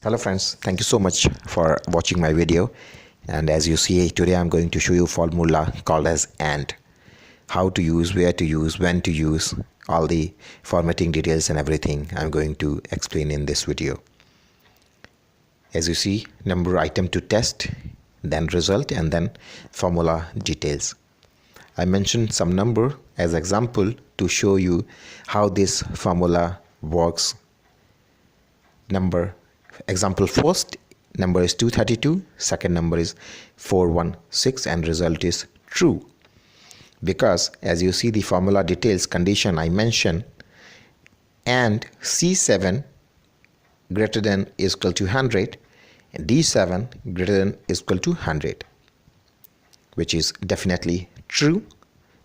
Hello friends, thank you so much for watching my video. And as you see, today I'm going to show you formula called as AND. How to use, where to use, when to use, all the formatting details and everything I'm going to explain in this video. As you see, number item to test, then result, and then formula details. I mentioned some number as example to show you how this formula works. Example first number is 232, second number is 416, and result is true. Because as you see the formula details condition I mentioned, and C7 greater than is equal to 100 and D7 greater than is equal to 100, which is definitely true,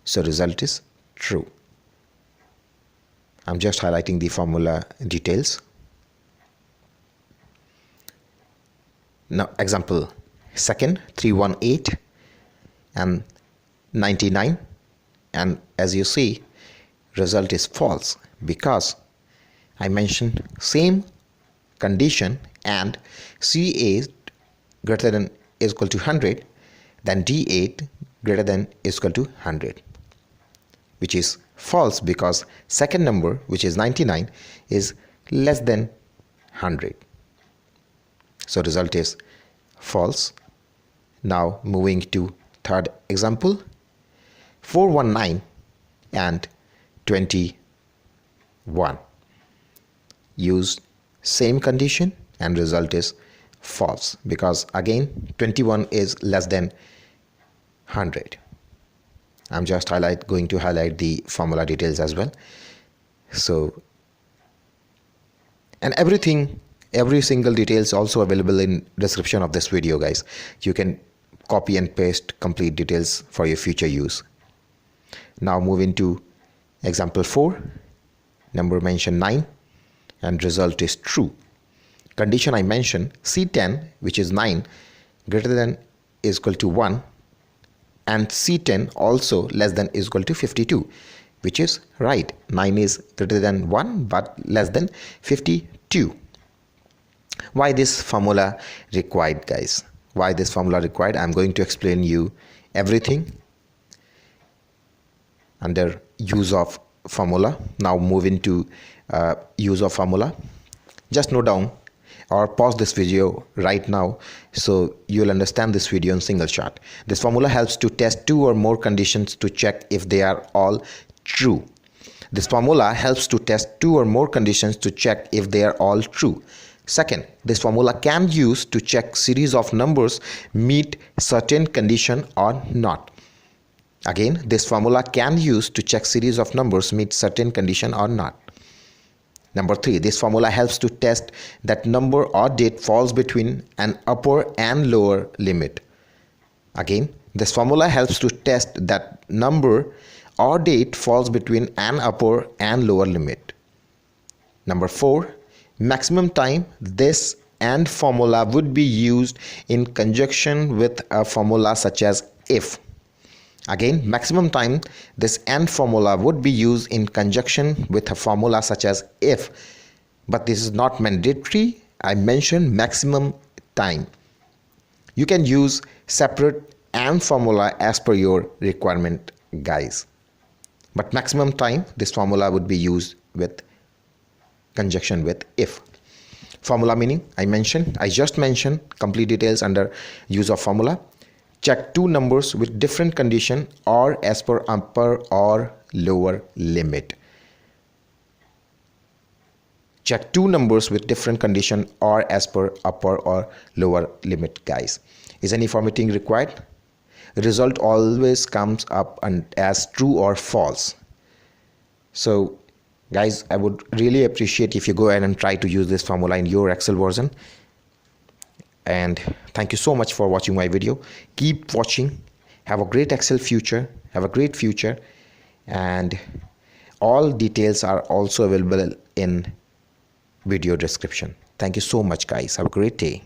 so result is true. I'm just highlighting the formula details. Now example second, 318 and 99, and as you see result is false because I mentioned same condition and C8 greater than is equal to 100, then D8 greater than is equal to 100, which is false because second number, which is 99, is less than 100. So result is false. Now moving to third example, 419 and 21. Use same condition and result is false because again 21 is less than 100. I'm just going to highlight the formula details as well. So, and every single detail is also available in description of this video, guys. You can copy and paste complete details for your future use. Now moving to example 4, number mentioned 9 and result is true. Condition I mentioned C10, which is 9 greater than is equal to 1, and C10 also less than is equal to 52, which is right. 9 is greater than 1 but less than 52. Why this formula required, guys? Why this formula required? I'm going to explain you everything under use of formula. Now move into use of formula. Just note down or pause this video right now so you'll understand this video in single shot. This formula helps to test two or more conditions to check if they are all true. This formula helps to test two or more conditions to check if they are all true. Second, this formula can use to check series of numbers meet certain condition or not. Again, this formula can use to check series of numbers meet certain condition or not. Number 3, this formula helps to test that number or date falls between an upper and lower limit. Again, this formula helps to test that number or date falls between an upper and lower limit. Number 4, maximum time this AND formula would be used in conjunction with a formula such as if. Again, maximum time this AND formula would be used in conjunction with a formula such as if, but this is not mandatory. I mentioned maximum time. You can use separate AND formula as per your requirement, guys, but maximum time this formula would be used with conjunction with if. Formula meaning I just mentioned complete details under use of formula. Check two numbers with different condition or as per upper or lower limit. Check two numbers with different condition or as per upper or lower limit, guys. Is any formatting required? Result always comes up as true or false. So guys, I would really appreciate if you go ahead and try to use this formula in your Excel version. And thank you so much for watching my video. Keep watching. Have a great Excel future. Have a great future. And all details are also available in video description. Thank you so much, guys. Have a great day.